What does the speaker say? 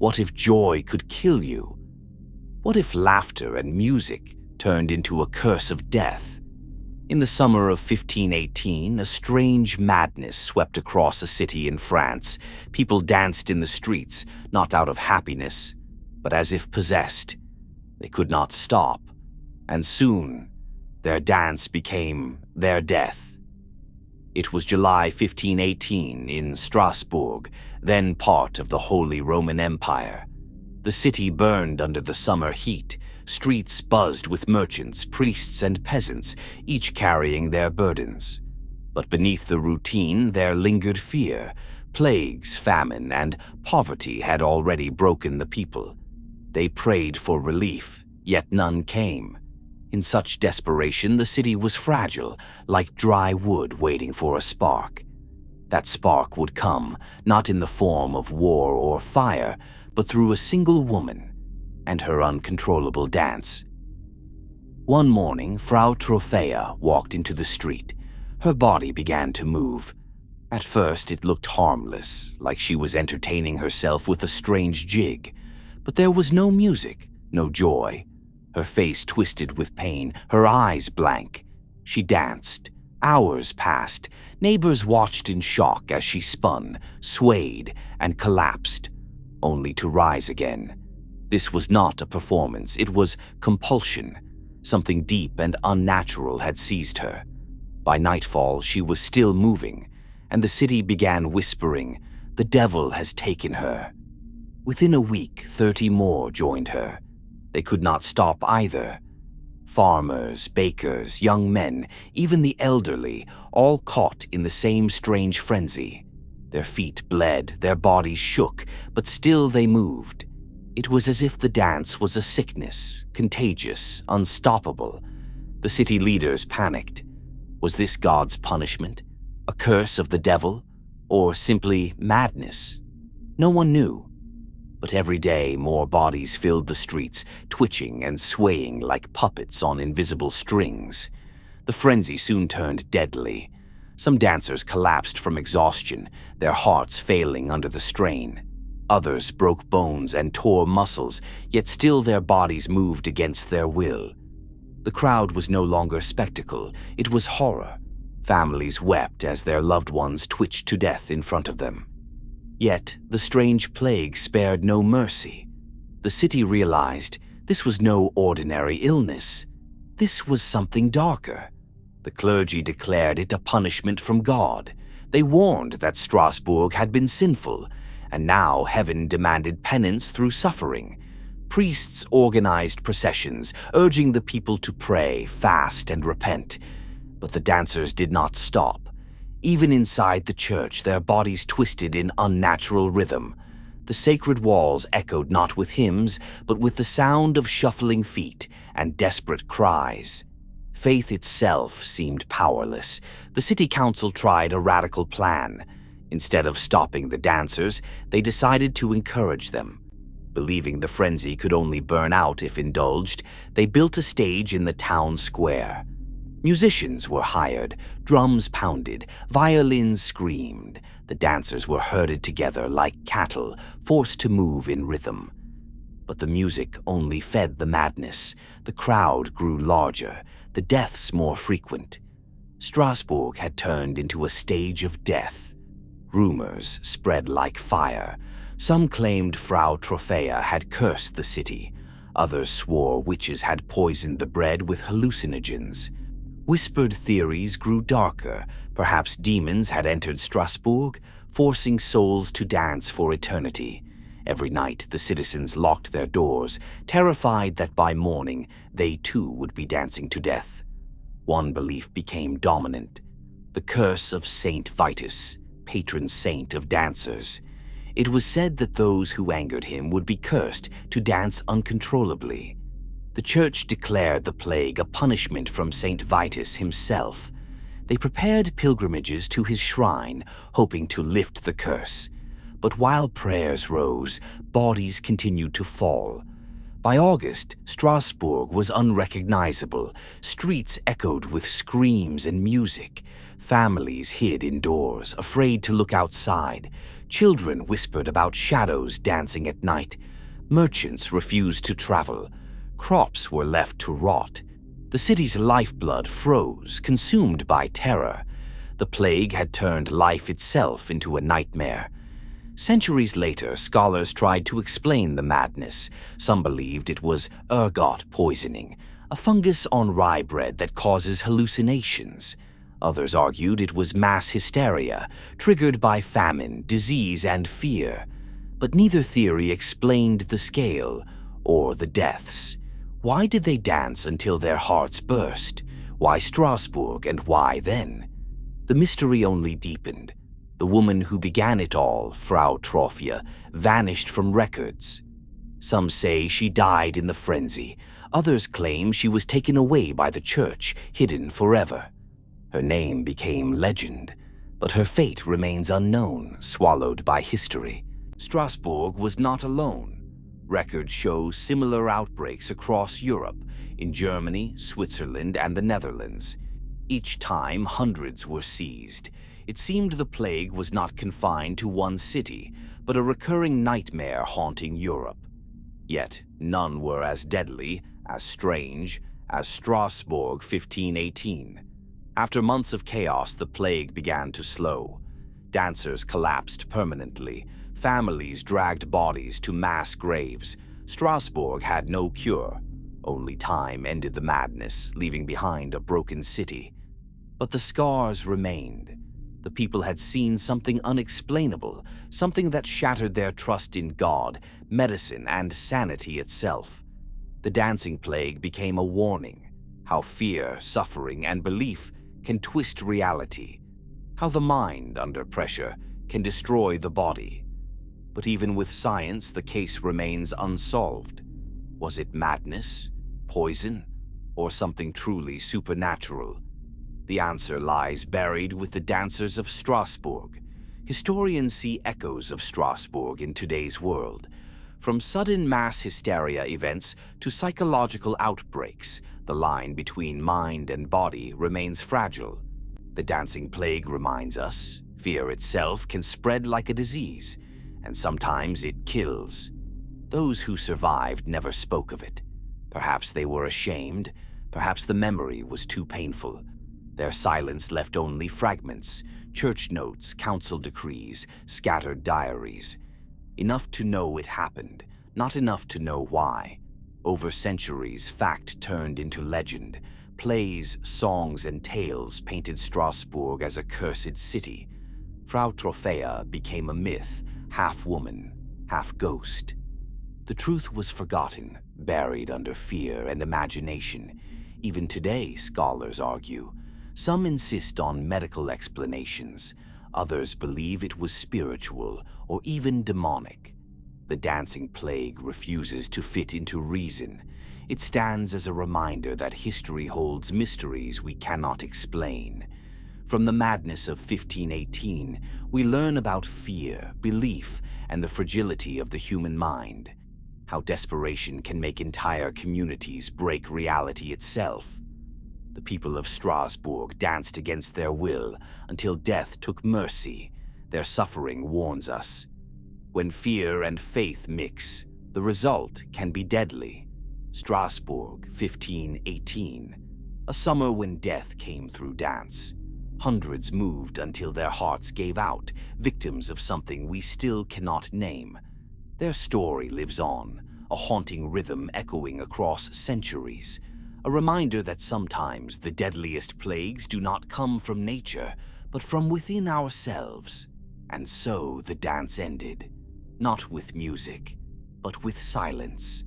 What if joy could kill you? What if laughter and music turned into a curse of death? In the summer of 1518, a strange madness swept across a city in France. People danced in the streets, not out of happiness, but as if possessed. They could not stop, and soon their dance became their death. It was July 1518 in Strasbourg, then part of the Holy Roman Empire. The city burned under the summer heat. Streets buzzed with merchants, priests, and peasants, each carrying their burdens. But beneath the routine there lingered fear. Plagues, famine, and poverty had already broken the people. They prayed for relief, yet none came. In such desperation, the city was fragile, like dry wood waiting for a spark. That spark would come, not in the form of war or fire, but through a single woman and her uncontrollable dance. One morning, Frau Trophäa walked into the street. Her body began to move. At first, it looked harmless, like she was entertaining herself with a strange jig. But there was no music, no joy. Her face twisted with pain, her eyes blank. She danced. Hours passed. Neighbors watched in shock as she spun, swayed, and collapsed, only to rise again. This was not a performance, it was compulsion. Something deep and unnatural had seized her. By nightfall, she was still moving, and the city began whispering, "The devil has taken her." Within a week, 30 more joined her. They could not stop either. Farmers, bakers, young men, even the elderly, all caught in the same strange frenzy. Their feet bled, their bodies shook, but still they moved. It was as if the dance was a sickness, contagious, unstoppable. The city leaders panicked. Was this God's punishment? A curse of the devil? Or simply madness? No one knew. But every day more bodies filled the streets, twitching and swaying like puppets on invisible strings. The frenzy soon turned deadly. Some dancers collapsed from exhaustion, their hearts failing under the strain. Others broke bones and tore muscles, yet still their bodies moved against their will. The crowd was no longer spectacle, it was horror. Families wept as their loved ones twitched to death in front of them. Yet the strange plague spared no mercy. The city realized this was no ordinary illness. This was something darker. The clergy declared it a punishment from God. They warned that Strasbourg had been sinful, and now heaven demanded penance through suffering. Priests organized processions, urging the people to pray, fast, and repent. But the dancers did not stop. Even inside the church, their bodies twisted in unnatural rhythm. The sacred walls echoed not with hymns, but with the sound of shuffling feet and desperate cries. Faith itself seemed powerless. The city council tried a radical plan. Instead of stopping the dancers, they decided to encourage them. Believing the frenzy could only burn out if indulged, they built a stage in the town square. Musicians were hired, drums pounded, violins screamed. The dancers were herded together like cattle, forced to move in rhythm. But the music only fed the madness. The crowd grew larger, the deaths more frequent. Strasbourg had turned into a stage of death. Rumors spread like fire. Some claimed Frau Trophäa had cursed the city. Others swore witches had poisoned the bread with hallucinogens. Whispered theories grew darker. Perhaps demons had entered Strasbourg, forcing souls to dance for eternity. Every night the citizens locked their doors, terrified that by morning they too would be dancing to death. One belief became dominant: the curse of Saint Vitus, patron saint of dancers. It was said that those who angered him would be cursed to dance uncontrollably. The church declared the plague a punishment from Saint Vitus himself. They prepared pilgrimages to his shrine, hoping to lift the curse. But while prayers rose, bodies continued to fall. By August, Strasbourg was unrecognizable. Streets echoed with screams and music. Families hid indoors, afraid to look outside. Children whispered about shadows dancing at night. Merchants refused to travel. Crops were left to rot. The city's lifeblood froze, consumed by terror. The plague had turned life itself into a nightmare. Centuries later, scholars tried to explain the madness. Some believed it was ergot poisoning, a fungus on rye bread that causes hallucinations. Others argued it was mass hysteria, triggered by famine, disease, and fear. But neither theory explained the scale or the deaths. Why did they dance until their hearts burst? Why Strasbourg, and why then? The mystery only deepened. The woman who began it all, Frau Trophia, vanished from records. Some say she died in the frenzy. Others claim she was taken away by the church, hidden forever. Her name became legend, but her fate remains unknown, swallowed by history. Strasbourg was not alone. Records show similar outbreaks across Europe, in Germany, Switzerland, and the Netherlands. Each time, hundreds were seized. It seemed the plague was not confined to one city, but a recurring nightmare haunting Europe. Yet none were as deadly, as strange, as Strasbourg 1518. After months of chaos, the plague began to slow. Dancers collapsed permanently. Families dragged bodies to mass graves. Strasbourg had no cure. Only time ended the madness, leaving behind a broken city. But the scars remained. The people had seen something unexplainable, something that shattered their trust in God, medicine, and sanity itself. The dancing plague became a warning. How fear, suffering, and belief can twist reality. How the mind, under pressure, can destroy the body. But even with science, the case remains unsolved. Was it madness, poison, or something truly supernatural? The answer lies buried with the dancers of Strasbourg. Historians see echoes of Strasbourg in today's world. From sudden mass hysteria events to psychological outbreaks, the line between mind and body remains fragile. The dancing plague reminds us, fear itself can spread like a disease, and sometimes it kills. Those who survived never spoke of it. Perhaps they were ashamed, perhaps the memory was too painful. Their silence left only fragments, church notes, council decrees, scattered diaries. Enough to know it happened, not enough to know why. Over centuries, fact turned into legend. Plays, songs, and tales painted Strasbourg as a cursed city. Frau Trophea became a myth, half woman, half ghost. The truth was forgotten, buried under fear and imagination. Even today, scholars argue. Some insist on medical explanations. Others believe it was spiritual or even demonic. The dancing plague refuses to fit into reason. It stands as a reminder that history holds mysteries we cannot explain. From the madness of 1518, we learn about fear, belief, and the fragility of the human mind. How desperation can make entire communities break reality itself. The people of Strasbourg danced against their will until death took mercy. Their suffering warns us. When fear and faith mix, the result can be deadly. Strasbourg, 1518. A summer when death came through dance. Hundreds moved until their hearts gave out, victims of something we still cannot name. Their story lives on, a haunting rhythm echoing across centuries. A reminder that sometimes the deadliest plagues do not come from nature, but from within ourselves. And so the dance ended, not with music, but with silence.